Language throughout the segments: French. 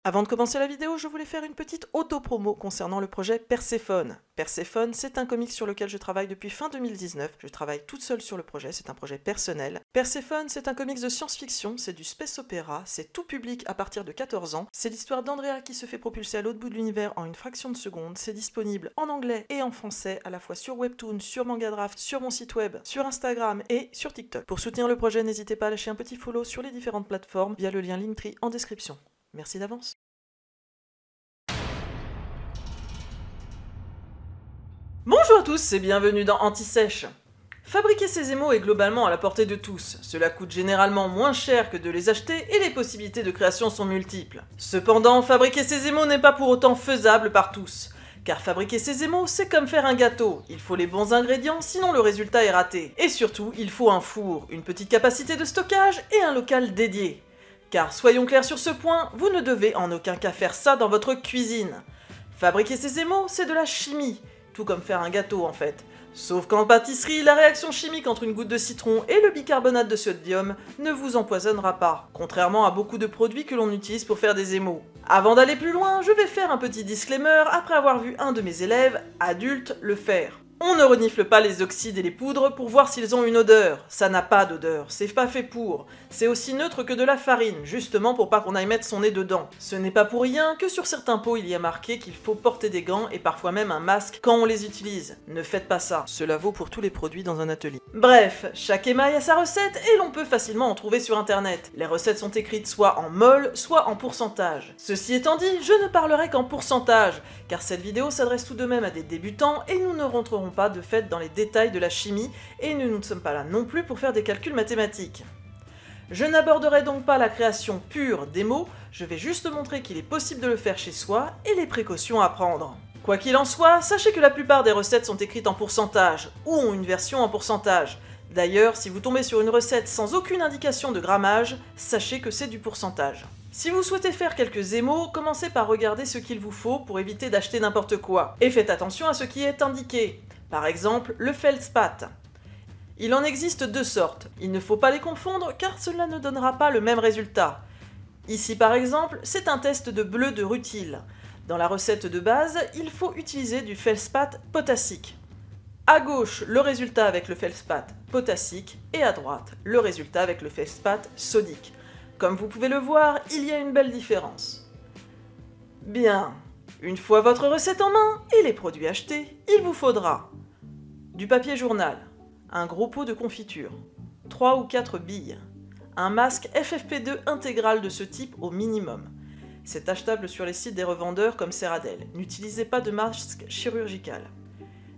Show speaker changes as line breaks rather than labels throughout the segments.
Avant de commencer la vidéo, je voulais faire une petite auto-promo concernant le projet Perséphone. Perséphone, c'est un comics sur lequel je travaille depuis fin 2019. Je travaille toute seule sur le projet, c'est un projet personnel. Perséphone, c'est un comics de science-fiction, c'est du space opéra, c'est tout public à partir de 14 ans. C'est l'histoire d'Andrea qui se fait propulser à l'autre bout de l'univers en une fraction de seconde. C'est disponible en anglais et en français, à la fois sur Webtoon, sur Mangadraft, sur mon site web, sur Instagram et sur TikTok. Pour soutenir le projet, n'hésitez pas à lâcher un petit follow sur les différentes plateformes via le lien Linktree en description. Merci d'avance. Bonjour à tous et bienvenue dans Anti-Sèche. Fabriquer ses émaux est globalement à la portée de tous. Cela coûte généralement moins cher que de les acheter et les possibilités de création sont multiples. Cependant, fabriquer ses émaux n'est pas pour autant faisable par tous. Car fabriquer ses émaux, c'est comme faire un gâteau. Il faut les bons ingrédients, sinon le résultat est raté. Et surtout, il faut un four, une petite capacité de stockage et un local dédié. Car soyons clairs sur ce point, vous ne devez en aucun cas faire ça dans votre cuisine. Fabriquer ses émaux, c'est de la chimie. Tout comme faire un gâteau en fait. Sauf qu'en pâtisserie, la réaction chimique entre une goutte de citron et le bicarbonate de sodium ne vous empoisonnera pas, contrairement à beaucoup de produits que l'on utilise pour faire des émaux. Avant d'aller plus loin, je vais faire un petit disclaimer après avoir vu un de mes élèves, adultes, le faire. On ne renifle pas les oxydes et les poudres pour voir s'ils ont une odeur. Ça n'a pas d'odeur, c'est pas fait pour. C'est aussi neutre que de la farine, justement pour pas qu'on aille mettre son nez dedans. Ce n'est pas pour rien que sur certains pots il y a marqué qu'il faut porter des gants et parfois même un masque quand on les utilise. Ne faites pas ça. Cela vaut pour tous les produits dans un atelier. Bref, chaque émail a sa recette et l'on peut facilement en trouver sur internet. Les recettes sont écrites soit en mol, soit en pourcentage. Ceci étant dit, je ne parlerai qu'en pourcentage, car cette vidéo s'adresse tout de même à des débutants et nous ne rentrerons pas de fait dans les détails de la chimie et nous ne sommes pas là non plus pour faire des calculs mathématiques. Je n'aborderai donc pas la création pure d'émaux, je vais juste montrer qu'il est possible de le faire chez soi et les précautions à prendre. Quoi qu'il en soit, sachez que la plupart des recettes sont écrites en pourcentage, ou ont une version en pourcentage. D'ailleurs, si vous tombez sur une recette sans aucune indication de grammage, sachez que c'est du pourcentage. Si vous souhaitez faire quelques émaux, commencez par regarder ce qu'il vous faut pour éviter d'acheter n'importe quoi. Et faites attention à ce qui est indiqué. Par exemple, le feldspath. Il en existe deux sortes. Il ne faut pas les confondre car cela ne donnera pas le même résultat. Ici par exemple, c'est un test de bleu de rutile. Dans la recette de base, il faut utiliser du feldspath potassique. À gauche, le résultat avec le feldspath potassique et à droite, le résultat avec le feldspath sodique. Comme vous pouvez le voir, il y a une belle différence. Bien, une fois votre recette en main et les produits achetés, il vous faudra du papier journal, un gros pot de confiture, 3 ou 4 billes, un masque FFP2 intégral de ce type au minimum. C'est achetable sur les sites des revendeurs comme Ceradel. N'utilisez pas de masque chirurgical.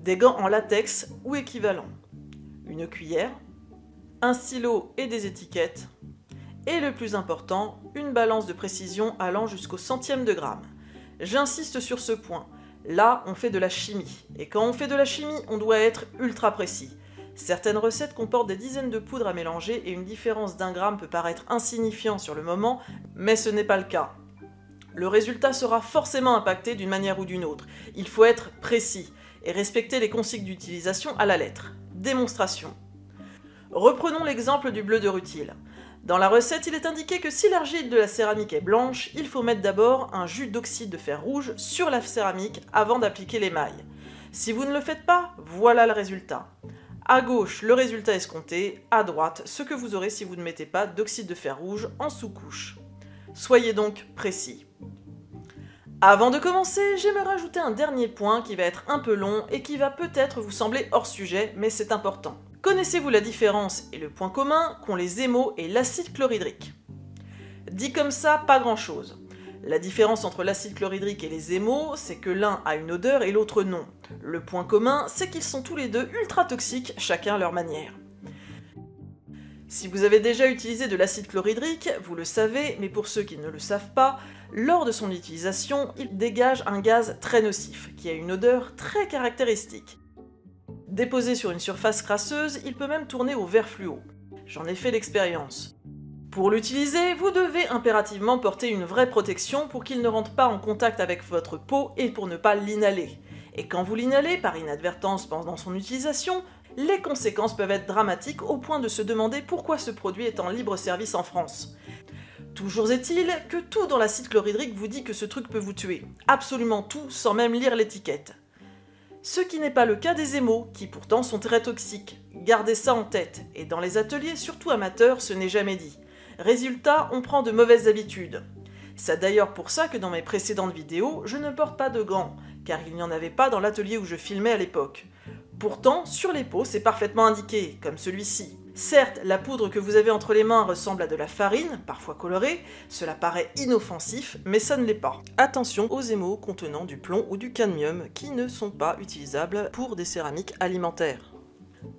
Des gants en latex ou équivalent, une cuillère, un stylo et des étiquettes, et le plus important, une balance de précision allant jusqu'au centième de gramme. J'insiste sur ce point, là on fait de la chimie, et quand on fait de la chimie, on doit être ultra précis. Certaines recettes comportent des dizaines de poudres à mélanger et une différence d'1 gramme peut paraître insignifiant sur le moment, mais ce n'est pas le cas. Le résultat sera forcément impacté d'une manière ou d'une autre. Il faut être précis et respecter les consignes d'utilisation à la lettre. Démonstration. Reprenons l'exemple du bleu de rutile. Dans la recette, il est indiqué que si l'argile de la céramique est blanche, il faut mettre d'abord un jus d'oxyde de fer rouge sur la céramique avant d'appliquer l'émail. Si vous ne le faites pas, voilà le résultat. À gauche, le résultat escompté, à droite, ce que vous aurez si vous ne mettez pas d'oxyde de fer rouge en sous-couche. Soyez donc précis. Avant de commencer, j'aimerais rajouter un dernier point qui va être un peu long et qui va peut-être vous sembler hors sujet, mais c'est important. Connaissez-vous la différence et le point commun qu'ont les émaux et l'acide chlorhydrique? Dit comme ça, pas grand-chose. La différence entre l'acide chlorhydrique et les émaux, c'est que l'un a une odeur et l'autre non. Le point commun, c'est qu'ils sont tous les deux ultra toxiques, chacun à leur manière. Si vous avez déjà utilisé de l'acide chlorhydrique, vous le savez, mais pour ceux qui ne le savent pas, lors de son utilisation, il dégage un gaz très nocif, qui a une odeur très caractéristique. Déposé sur une surface crasseuse, il peut même tourner au vert fluo. J'en ai fait l'expérience. Pour l'utiliser, vous devez impérativement porter une vraie protection pour qu'il ne rentre pas en contact avec votre peau et pour ne pas l'inhaler. Et quand vous l'inhalez par inadvertance pendant son utilisation, les conséquences peuvent être dramatiques au point de se demander pourquoi ce produit est en libre service en France. Toujours est-il que tout dans l'acide chlorhydrique vous dit que ce truc peut vous tuer. Absolument tout, sans même lire l'étiquette. Ce qui n'est pas le cas des émaux, qui pourtant sont très toxiques. Gardez ça en tête, et dans les ateliers, surtout amateurs, ce n'est jamais dit. Résultat, on prend de mauvaises habitudes. C'est d'ailleurs pour ça que dans mes précédentes vidéos, je ne porte pas de gants, car il n'y en avait pas dans l'atelier où je filmais à l'époque. Pourtant, sur les pots, c'est parfaitement indiqué, comme celui-ci. Certes, la poudre que vous avez entre les mains ressemble à de la farine, parfois colorée, cela paraît inoffensif, mais ça ne l'est pas. Attention aux émaux contenant du plomb ou du cadmium qui ne sont pas utilisables pour des céramiques alimentaires.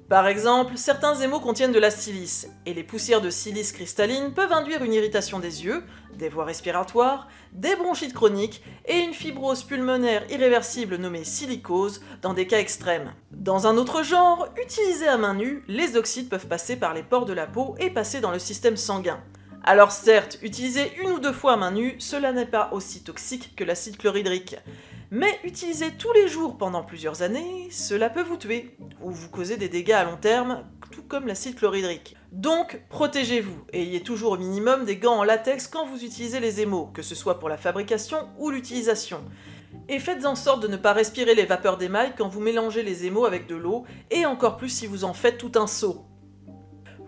Par exemple, certains émaux contiennent de la silice, et les poussières de silice cristalline peuvent induire une irritation des yeux, des voies respiratoires, des bronchites chroniques et une fibrose pulmonaire irréversible nommée silicose dans des cas extrêmes. Dans un autre genre, utilisés à main nue, les oxydes peuvent passer par les pores de la peau et passer dans le système sanguin. Alors certes, utiliser 1 ou 2 fois à main nue, cela n'est pas aussi toxique que l'acide chlorhydrique. Mais utiliser tous les jours pendant plusieurs années, cela peut vous tuer, ou vous causer des dégâts à long terme, tout comme l'acide chlorhydrique. Donc, protégez-vous, et ayez toujours au minimum des gants en latex quand vous utilisez les émaux, que ce soit pour la fabrication ou l'utilisation. Et faites en sorte de ne pas respirer les vapeurs d'émail quand vous mélangez les émaux avec de l'eau, et encore plus si vous en faites tout un seau.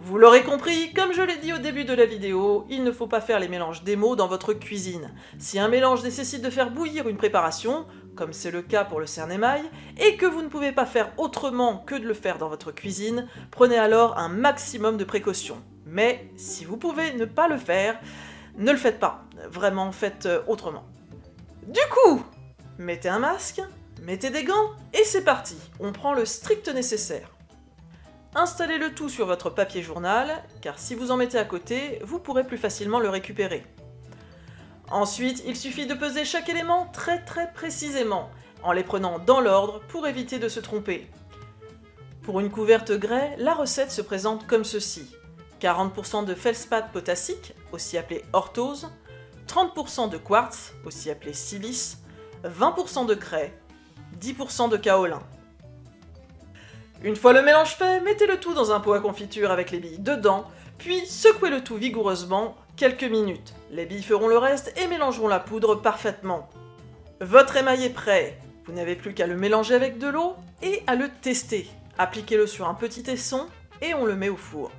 Vous l'aurez compris, comme je l'ai dit au début de la vidéo, il ne faut pas faire les mélanges d'émaux dans votre cuisine. Si un mélange nécessite de faire bouillir une préparation, comme c'est le cas pour le cerne-émail, et que vous ne pouvez pas faire autrement que de le faire dans votre cuisine, prenez alors un maximum de précautions. Mais si vous pouvez ne pas le faire, ne le faites pas. Vraiment, faites autrement. Du coup, mettez un masque, mettez des gants, et c'est parti. On prend le strict nécessaire. Installez le tout sur votre papier journal, car si vous en mettez à côté, vous pourrez plus facilement le récupérer. Ensuite, il suffit de peser chaque élément très précisément, en les prenant dans l'ordre pour éviter de se tromper. Pour une couverte grès, la recette se présente comme ceci. 40% de feldspath potassique, aussi appelé orthose, 30% de quartz, aussi appelé silice, 20% de craie, 10% de kaolin. Une fois le mélange fait, mettez le tout dans un pot à confiture avec les billes dedans, puis secouez le tout vigoureusement quelques minutes. Les billes feront le reste et mélangeront la poudre parfaitement. Votre émail est prêt, vous n'avez plus qu'à le mélanger avec de l'eau et à le tester. Appliquez-le sur un petit tesson et on le met au four.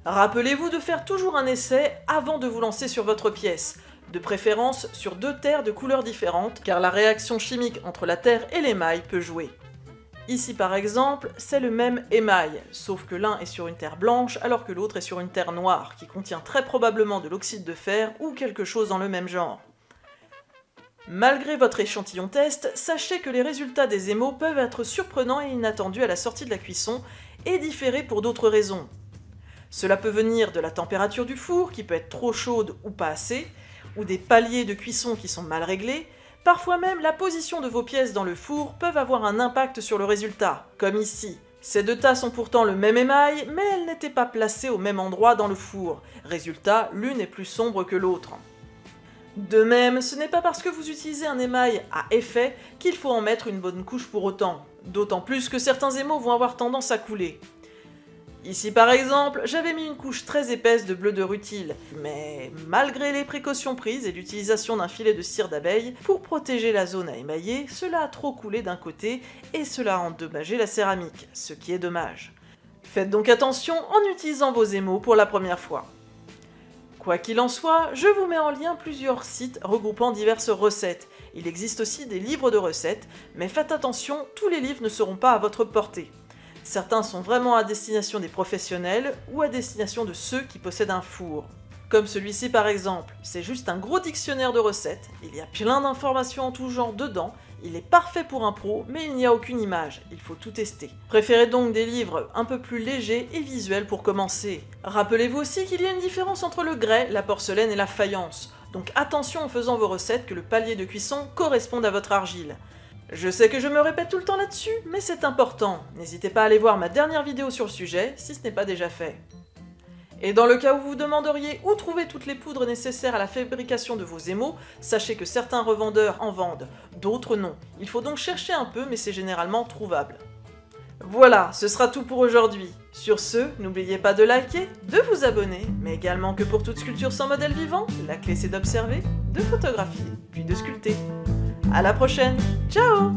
Rappelez-vous de faire toujours un essai avant de vous lancer sur votre pièce, de préférence sur 2 terres de couleurs différentes, car la réaction chimique entre la terre et l'émail peut jouer. Ici par exemple, c'est le même émail, sauf que l'un est sur une terre blanche alors que l'autre est sur une terre noire, qui contient très probablement de l'oxyde de fer ou quelque chose dans le même genre. Malgré votre échantillon test, sachez que les résultats des émaux peuvent être surprenants et inattendus à la sortie de la cuisson, et différer pour d'autres raisons. Cela peut venir de la température du four, qui peut être trop chaude ou pas assez, ou des paliers de cuisson qui sont mal réglés. Parfois même, la position de vos pièces dans le four peuvent avoir un impact sur le résultat, comme ici. Ces 2 tasses ont pourtant le même émail, mais elles n'étaient pas placées au même endroit dans le four. Résultat, l'une est plus sombre que l'autre. De même, ce n'est pas parce que vous utilisez un émail à effet qu'il faut en mettre une bonne couche pour autant. D'autant plus que certains émaux vont avoir tendance à couler. Ici par exemple, j'avais mis une couche très épaisse de bleu de rutile, mais malgré les précautions prises et l'utilisation d'un filet de cire d'abeille pour protéger la zone à émailler, cela a trop coulé d'un côté et cela a endommagé la céramique, ce qui est dommage. Faites donc attention en utilisant vos émaux pour la première fois. Quoi qu'il en soit, je vous mets en lien plusieurs sites regroupant diverses recettes. Il existe aussi des livres de recettes, mais faites attention, tous les livres ne seront pas à votre portée. Certains sont vraiment à destination des professionnels ou à destination de ceux qui possèdent un four. Comme celui-ci par exemple, c'est juste un gros dictionnaire de recettes, il y a plein d'informations en tout genre dedans, il est parfait pour un pro, mais il n'y a aucune image, il faut tout tester. Préférez donc des livres un peu plus légers et visuels pour commencer. Rappelez-vous aussi qu'il y a une différence entre le grès, la porcelaine et la faïence, donc attention en faisant vos recettes que le palier de cuisson corresponde à votre argile. Je sais que je me répète tout le temps là-dessus, mais c'est important. N'hésitez pas à aller voir ma dernière vidéo sur le sujet, si ce n'est pas déjà fait. Et dans le cas où vous vous demanderiez où trouver toutes les poudres nécessaires à la fabrication de vos émaux, sachez que certains revendeurs en vendent, d'autres non. Il faut donc chercher un peu, mais c'est généralement trouvable. Voilà, ce sera tout pour aujourd'hui. Sur ce, n'oubliez pas de liker, de vous abonner, mais également que pour toute sculpture sans modèle vivant, la clé c'est d'observer, de photographier, puis de sculpter. À la prochaine, ciao!